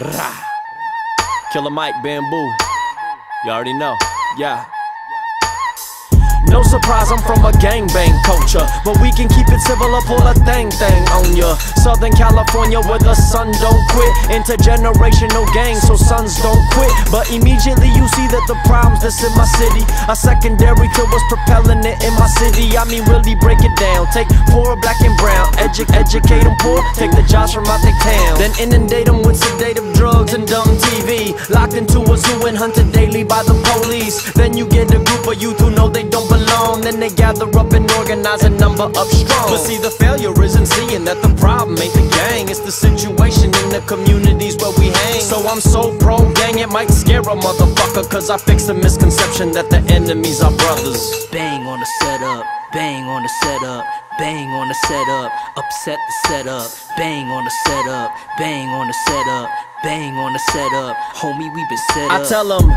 Rah. Killer Mike, Bamboo. You already know. Yeah. No surprise, I'm from a gangbang culture, but we can keep it civil or pull a thang on ya. Southern California where the sun don't quit. Intergenerational gang, so sons don't quit. But immediately you see that the problems that's in my city are secondary to what's propelling it in my city. I mean really break it down. Take poor, black and brown, educate them poor, take the jobs from out their town, then inundate them with sedative drugs and dumb TV. Locked into a zoo and hunted daily by the police. Then you get a group of youth who know they don't belong. Then they gather up and organize a number up strong. But see, the failure isn't seeing that the problem ain't the gang, it's the situation in the communities where we hang. So I'm so pro-gang, it might scare a motherfucker, cause I fix the misconception that the enemies are brothers. Bang on the setup, bang on the setup, bang on the setup, upset the setup, bang on the setup, bang on the setup, bang on the setup, homie, we been set up. I tell them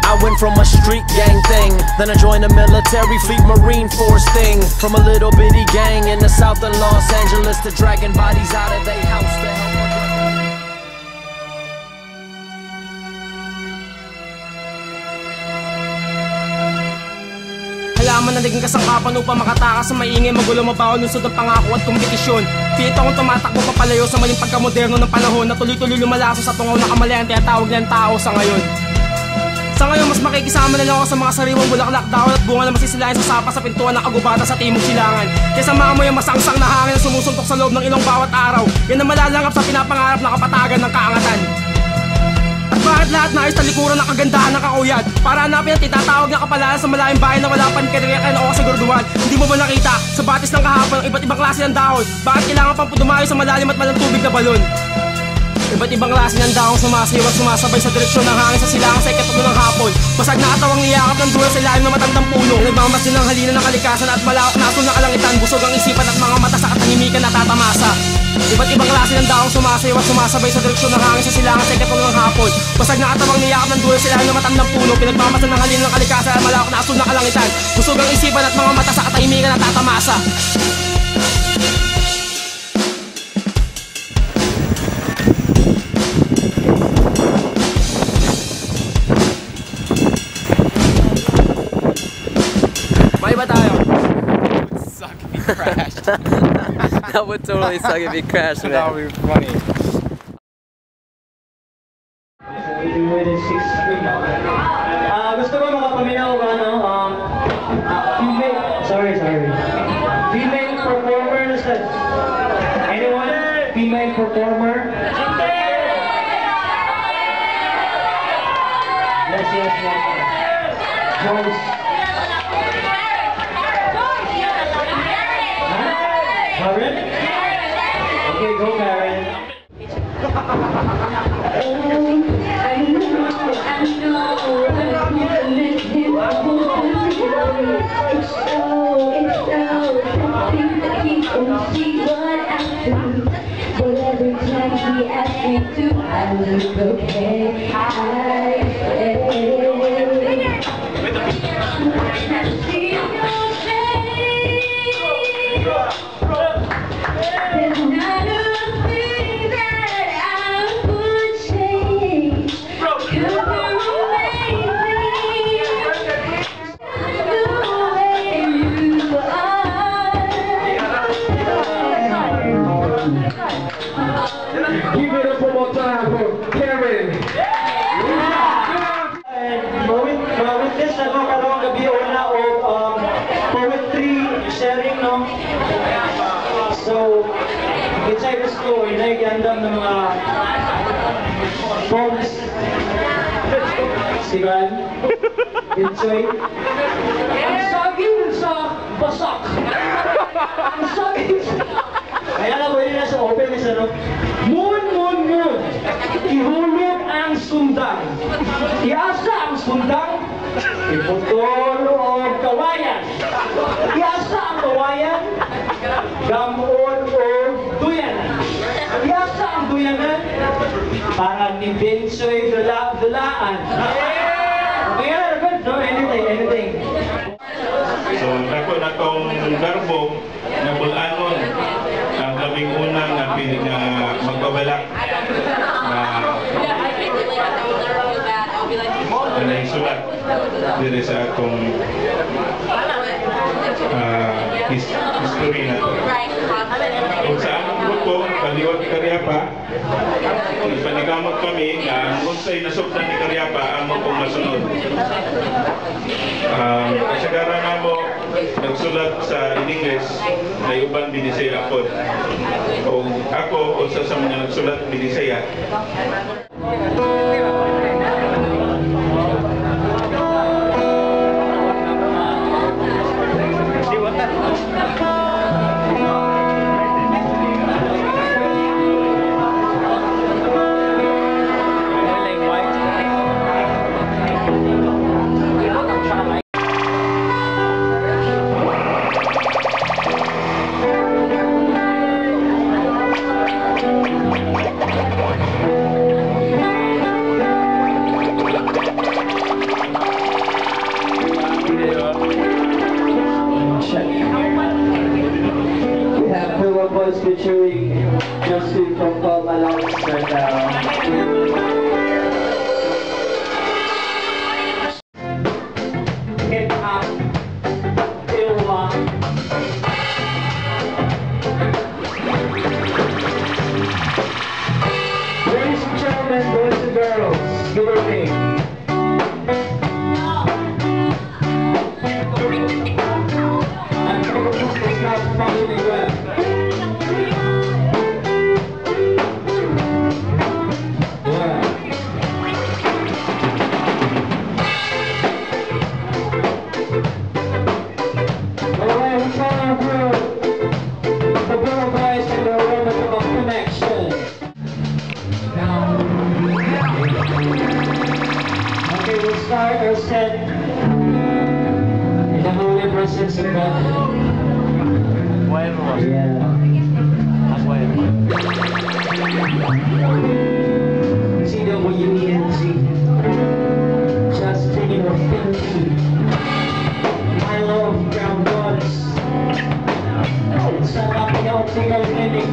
I went from a street gang thing, then I joined a military fleet marine force thing. From a little bitty gang in the south of Los Angeles to dragging bodies out of their house to help. Halaman na naging kasangkapan upang makatakas sa maingay, magulo, mabaho, lunsod ng pangako at kompetisyon. Pilit akong tumatakbo papalayo sa maling pagkamoderno ng panahon na tuloy-tuloy lumalaso sa tungaw na kamalayan, tinatawag niyang tao sa ngayon. Sa ngayon, mas makikisama na lang ako sa mga sariwang bulaklak, dahon at bunga na masisilayan sa sapa sa pintuan ng kagubatan sa timog silangan. Kaysa maamoy ang masangsang na hangin na sumusuntok sa loob ng ilong bawat araw. Yan ang malalangap sa pinapangarap na kapatagan ng kaangatan. At bakit lahat nais talikuran ng kagandahan ng kakuyad? Para hanapin at itatawag na kapalaran sa malayang bayan na wala panikadiriyakan o kasiguraduhan. Hindi mo ba nakita sa batis ng kahapon ang iba't ibang klase ng dahon? Bakit kailangan pang pudumayo sa malalim at malang tubig na balon? Iba't ibang klase ng daong sumasayaw at sumasabay sa direksyon ng hangin sa silangan sa ikatulo ng hapon. Basag na katawang niyakap ng dulo sa ilalim ng matandang puno. Nagmamasdan ng halina ng kalikasan at malawak na asul na kalangitan. Busog ang isipan at mga mata sa katahimikan na tatamasa. Iba't ibang klase ng daong sumasayaw at sumasabay sa direksyon ng hangin sa silangan sa ikatulo ng hapon. Basag na katawang niyakap ng dulo sa ilalim ng matandang puno. Pinagmamasdan ng halina ng kalikasan at malawak na asul na kalangitan. Busog ang isipan at mga mata sa katahimikan na tatamasa. That would totally suck if he crashed, man. That would be funny. Gusto ko makapaminaw ka, no? Female performers. Anyone? Female performer? Yes. Joyce. Karen? Okay, go Karen. But every time he asks me to, I look okay. Give it up one more time for Karen. Mawitness na ko karong gabi una o poetry sharing, no? So, inside the school, inaigandam ng mga poems. Sigan, Enjoy. Ang saging sa basak. Ang saging sa... Kaya na pwede na sa open is ano, moon, ihulog ang sundang. Iasa ang sundang, iputol o kawayan. Iasa ang kawayan, gamon o duyanan. Iasa ang duyanan, parang ni Bensoy dulaan. Kaya na, good, no? Anything. So, dako na itong garbo na bulanon ang labing unang na magbabalak na dire sa akong history na to. Kung sa among grupo, Kaliwat Karyapa, panigamot kami na kung sa'y nasuktan ni Karyapa, among kong masunod. Kasagaran na mo, nagsulat sa English na uban Binisaya po. Kung ako, usa sa mga nagsulat Binisaya. Featuring Justin from Palma Lounge right now. Hip hop, Ilwa. Ladies and gentlemen, boys and girls, give her a name. I'm going to put this out functioning well. Start our set in the holy presence of God. Yeah. CWENC, Justin Infinity, my love, ground goddess. Sa kapiyaw tinggal meaning.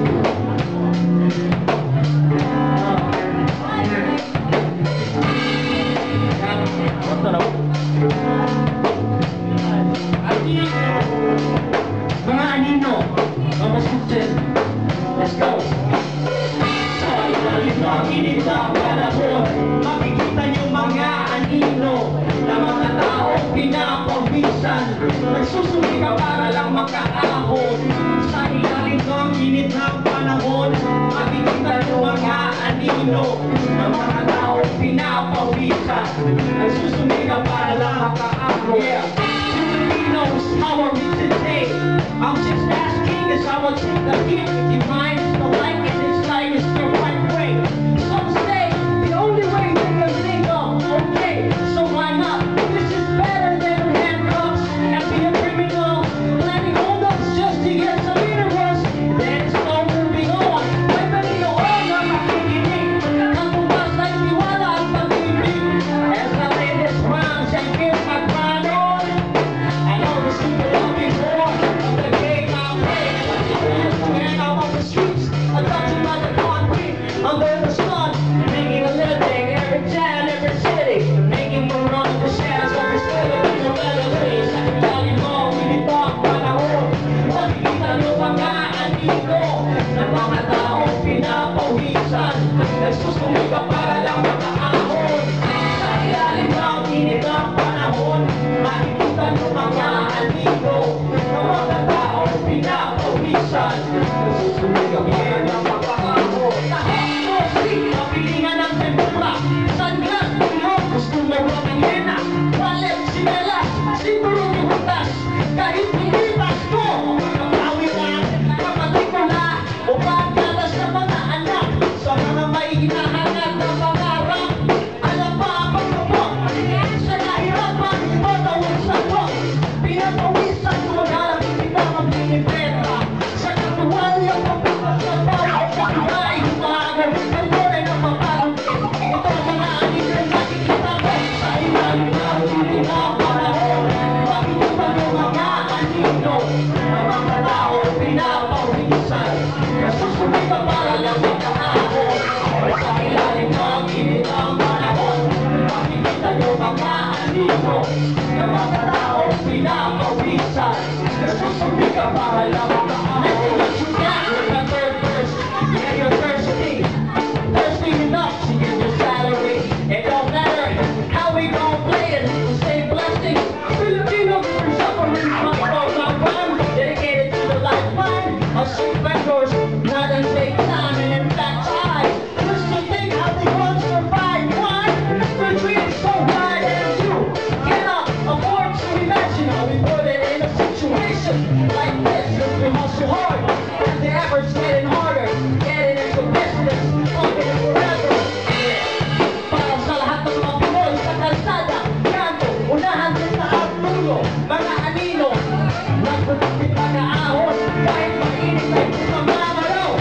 Mga anino, vamos escuchen. Let's go. Sa ilalim ng init na panahon, makikita niyo mga anino na mga taong pinapawisan, nagsusumika para lang makaahon. Sa ilalim ng init na panahon, makikita niyo mga anino na mga taong pinapawisan, nagsusumika para lang makaahon. Yeah. How are we today? I'm just asking as I will take the hit. If you mind, the light in this light is the right way. Some say the only way they can think of, okay, so why not? This is better than handcuffs and be a criminal. Planning holdups just to get some interest. Then it's no moving on. May baliyo na makikinig. Natumbas na itiwala at pag-ibig. As I lay this round and give my grind on. I know this is the love before of the game I play. When I'm on the streets, I'm touching by the concrete under the sun, making a living every town, every city, making me run the shadows of the city to better ways. Dahil mo, winito ang panahon, makikita nyo mga anino ng mga taong pinapawisan, nagsusumika para lang makaahon. Sa ilalim ng init ng panahon, makikita nyo mga anino ng mga taong pinapawisan, nagsusumika para lang makaahon. Kapilingan ng tempura, sanglas, ilong, gusto mo ng hena, wallet, sinelas, siguro yung hutas, kahit pilitas ko, kapawi na, kapatid ko na, o pagkalas ng mga anak, sa mga may hinahanap na pangarap, alam pa ang pagkabok, sa nahirapan, matawag sa bok, pinapawisan ko na lang kita magbinibenta, sa katuwal yung pagkakas sa bawat bahay lang ang daan. What you got with my third verse? Yeah, you're thirsty. Thirsty enough to get your salary. It don't matter how we gon' play it. The same blessing. Filipinos are suffering from our run. Dedicated to the lifeline of street vendors. Not in fake time and in fact I wish to think how they once survived. Why? The dream's so wide and you cannot afford to imagine how we put it in a situation like this. If we hustle hard, and the effort's getting harder. Getting into business, open it forever. Para sa lahat ng mga Pinoy sa kalsada, kanto, unahan din sa arturo, mga anino, nagpapit mga ahon, kahit mainit ay pumamamalaw.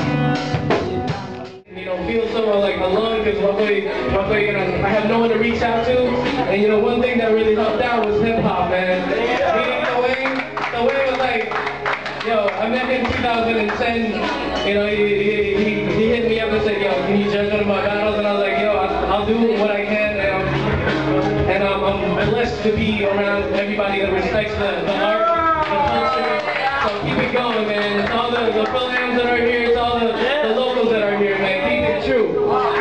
You know, feel so like alone because I have no one to reach out to. And you know, one thing that really helped out was hip hop, man. Meaning the way was like, yo, I met him in 2010. You know, he hit me up and said, yo, can you judge one of my battles? And I was like, yo, I'll do what I can. And I'm blessed to be around everybody that respects the art, the culture. So keep it going, man. It's all the Philams that are here. It's all the locals that are here, man. Keep it true.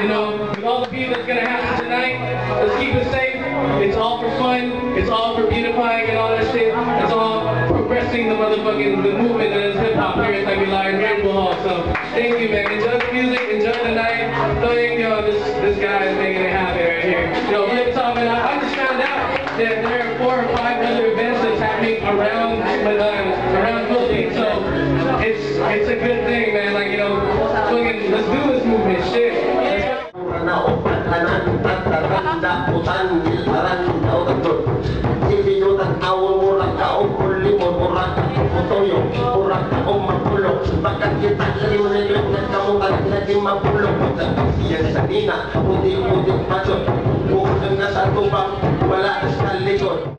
You know, with all the people that's gonna happen tonight, let's keep it safe. It's all for fun. It's all for beautifying and all that shit. It's all progressing the motherfucking movement that is hip hop here at Ivy Lion Rainbow Hall. So thank you, man. Enjoy the music. Enjoy the night. Thank you. This guy is making it happen right here. You know, Flip Top, and I just found out that there are 4 or 5 other events that's happening around Philly. So it's a good thing, man. Like, you know, fucking let's do this movement. Shit. Bakit kita limunin kamu balik lagi mapulong yan sa nina, puti-puti pasok bukan na sa tubang wala sa likod.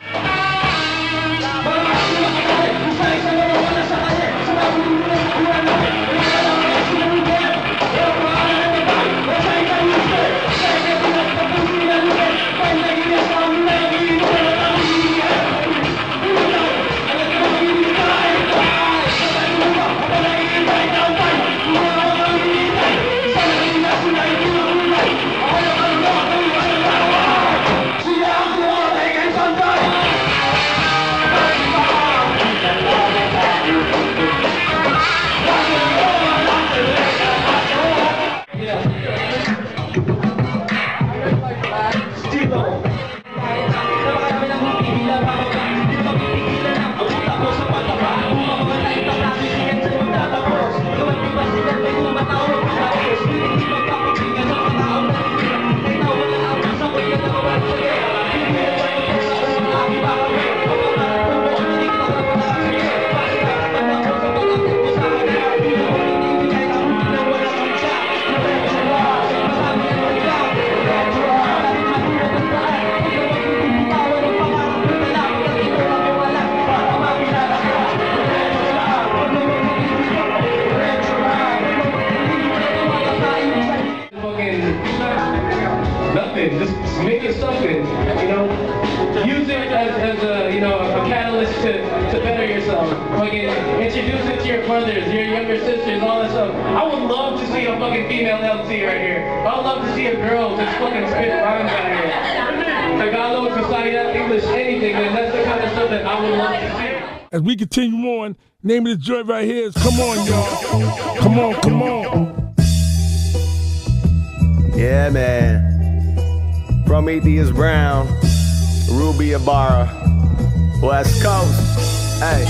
Just make it something, you know. Use it as a, you know, a catalyst to better yourself. Fucking introduce it to your brothers, your younger sisters, all that stuff. I would love to see a fucking female LT right here. I would love to see a girl just fucking spit rhymes out here. Tagalog, Visaya, English, anything, man. That's the kind of stuff that I would love to see. As we continue on, name of the joint right here is Come On, y'all. Come on, come on. Yeah, man. From Ethias Brown, Ruby Ibarra, West Coast. Hey,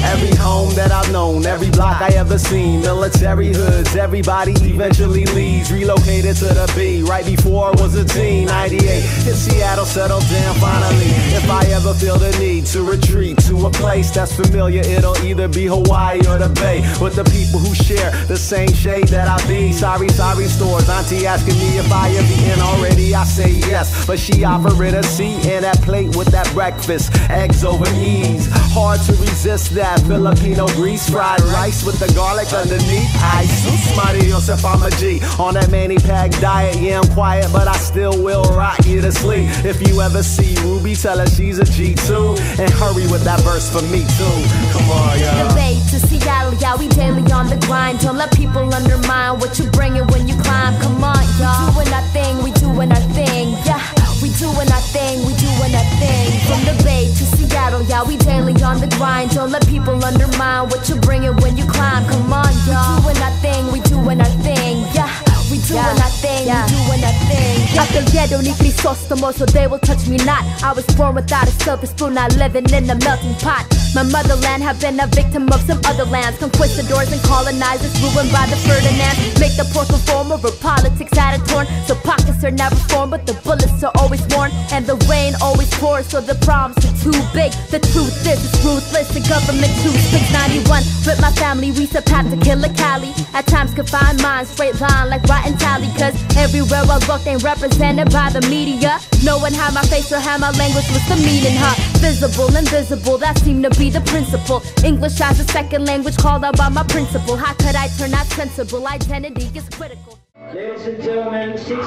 every home that I've known, every block I ever seen, military hoods, everybody eventually leaves. Relocated to the B, right before I was a teen, 98. In Seattle, settled down finally. If I ever feel the need to retreat to a place that's familiar, it'll either be Hawaii or the Bay, with the people who share the same shade that I be. Sorry stores, auntie asking me if I ever in already, I say yes, but she offered a seat and that plate with that breakfast, eggs over ease. Hard to resist that Filipino grease, fried rice with the garlic underneath. Jesus Maria, if I'm a G on that Manny Pack diet. Yeah, I'm quiet, but I still will rock you to sleep. If you ever see Ruby, tell her she's a G2, and hurry with that verse for me too. Come on, y'all. The Bay to Seattle, yeah, we daily on the grind. Don't let people undermine what you bringing when you climb. Come on, y'all. We doing our thing, we doing our thing, yeah. We doing our thing, we doing our thing. From the Bay to Seattle, yeah, we daily on the grind. Don't let people undermine what you bringing when you climb. Come on, y'all. We doing our thing, we doing our thing, yeah. We doing our thing, we doing our thing. At the ghetto ni Crisostomo, so they will touch me not. I was born without a silver spoon, not living in a melting pot. My motherland have been a victim of some other lands. Conquistadors and colonizers ruined by the Ferdinands. Make the poor conform over politics at a torn. So pockets are never formed, but the bullets are always worn. And the rain always pours, so the problems are too big. The truth is, it's ruthless, the government too strict. 91, with my family, we used to have to kill a Cali. At times could find mine, straight line like rotten tally. Cause everywhere I looked ain't represented by the media. Knowing how my face or how my language was the meaning, huh? Visible, invisible, that seemed to be the principle. English as a second language called out by my principal. How could I turn out sensible? Identity is critical. Ladies and gentlemen, 6'3".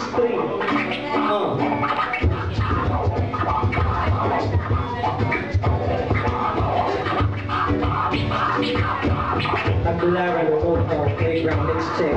Tagularan, Old Playground, let's check.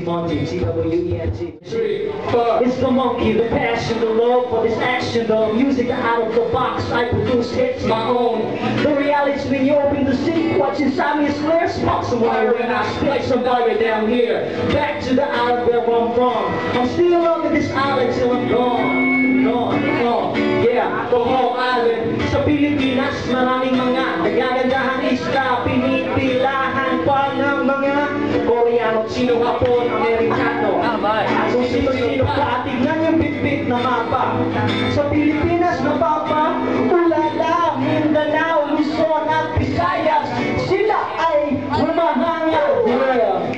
Monty, T-W-E-N-T. 3, 4. It's the monkey, the passion, the love for this action, the music out of the box. I produce hits my own. The reality when you open the seat, what's inside me is clear. Smoke some wire and I split some wire down here. Back to the island where I'm from. I'm still loving this island till I'm gone. Yeah, the whole island. Sa Pilipinas, maraming mga nagagandahan isla, pinipilahan pa ng mga Koreano, Chino, Hapon, Amerikano. So sino-sino pa, tignan yung bit-bit na mapa. Sa Pilipinas, napapa, ulala, Mindanao, Luzon at Visayas. Sila ay lumahanga.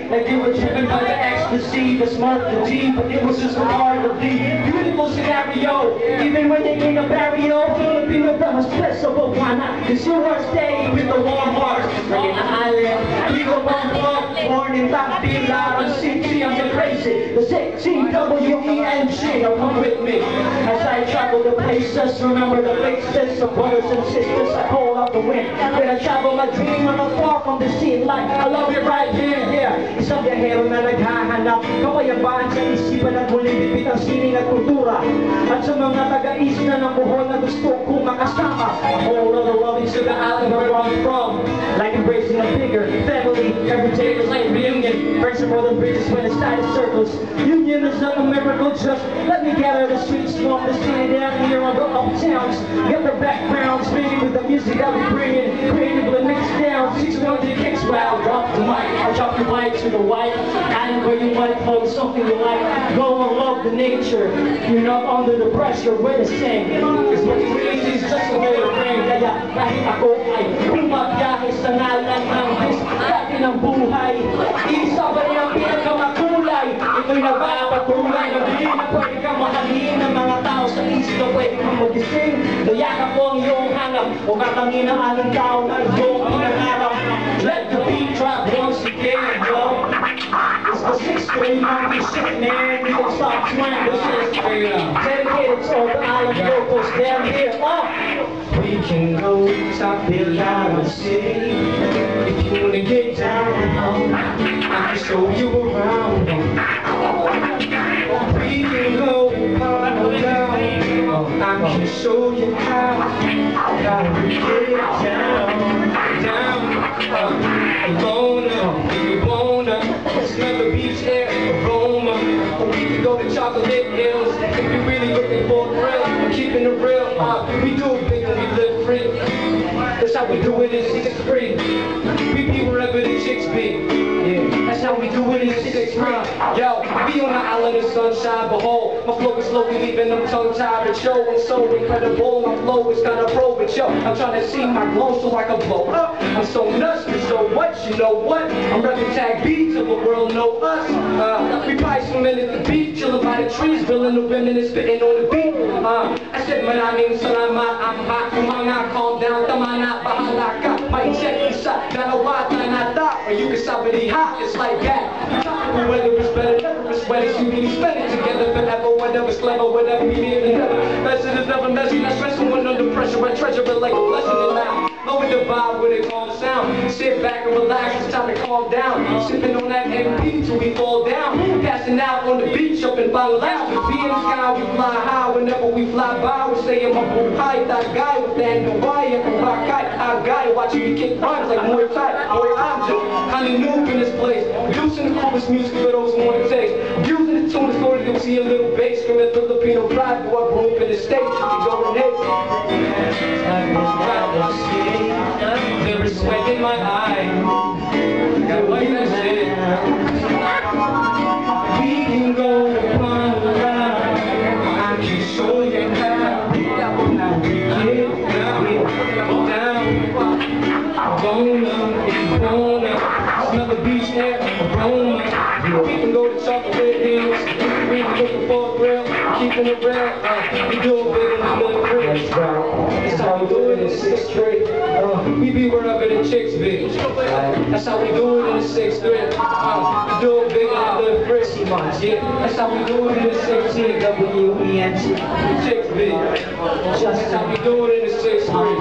Like they were driven by the ecstasy, the smoke, the G, but it was just a part of the beautiful scenario. Even when they in a barrio, Filipino brothers split, so but why not? Cause you are staying with the warm hearts. Like in the island, we go bump, born in Tactila, city, I'm the crazy. The T-W-E-N-G, now come with me. As I travel the places, remember the faces of brothers and sisters, I hold out the wind. When I travel my dream, I'm far from the scene, like I love it right here, yeah. Isang biyahero na naghahanap kapayaban sa isipan at muling bibit ang sining at kultura. At sa mga taga-east na nabuhol na gusto kong makasama, a whole lot of loving to the island where I'm from. Like embracing a bigger family, every day is like reunion. Friends are more than bridges when it's tied in circles. Union is not a miracle, just let me gather the streets from the city down here on the uptowns. Get the backgrounds, spinning with the music that we bring in. Creatively mixed down, 600 kicks, wow, drop the mic, I'll drop the mic to the white island where you might find something you like. Go and love the nature. You're not under the pressure, we're the same. Cause what you really is just a way of brain. Kaya kahit ako ay bumabiyahe sa ngalan ng dati ng buhay. Isa pa rin ang pinakamakulay. Ito'y nagpapatuloy na di na pwede kang mahalin ng mga tao sa isip na pwede kang magising. Nayakap mo ang iyong hanap o katangin ang aling tao na iyong pinangarap. Let the beat drop once again, yo. It's the 6'3" monkey shit, man. We gon' start swinging this shit. Dedicated to all the island locals down here. We can go top Bilal City. If you wanna get down, I can show you around. We can go down. I can show you how. Gotta get down. Alone, if you wanna, smell the beach air, aroma. Or we can go to Chocolate Hills if you're really looking for a thrill. I'm keeping it real, we do it big and we live free. That's how we do it in 6'3". We be wherever the chicks be. Yeah, that's how we we do it in the 6th grade. Yo, we on the island of sunshine, behold, my flow is slowly leaving them tongue-tied, but yo, I'm so incredible, my flow is kinda pro, but yo, I'm trying to see my glow so I can blow up. I'm so nuts, but so what, you know what? I'm repping Tag B till the world know us. We probably swimming at the beach, chilling by the trees, drilling the women and spitting on the beat. I said, maraming salamat, kumanga, calm down, tama na, bahala ka. Mic check, isa, nanawa, tanata, or you can stop it hot, it's like that. Tropical weather is better, never is wetter, so we spend it together forever, whatever's clever, whatever we need to never. Message is never messy, not stressing when under pressure, I treasure it like a blessing in life. Lower the vibe with a calm sound. Sit back and relax, it's time to calm down. Sipping on that MP till we fall down. Passing out on the beach up in Bangladesh. We in the sky, we fly high. Whenever we fly by, we're saying mabuhay. That guy with that Hawaii, I guy watching me kick rhymes like Muay Thai. Boy, I'm just kinda noob in this place. Producing the coolest music for those who want to taste. Using the tune for to see a little bass. Screaming Filipino pride, do I grew up in the States? You can go and hit. There is sweat in my eye. Got like that shit. We can go on around. I can show you how. We get down. Gonna smell the beach air, aroma. We can go to Chocolate Hills. We can looking for a grill, keeping it real. We do it big in the middle of the That's how we do it in the 6th grade. We be wherever the chicks be. That's how we do it in the 6th grade. We do it big in the middle of the Yeah, that's how we do it in the 6th grade. W-E-N-T. The chicks be. That's how we do it in the 6th grade.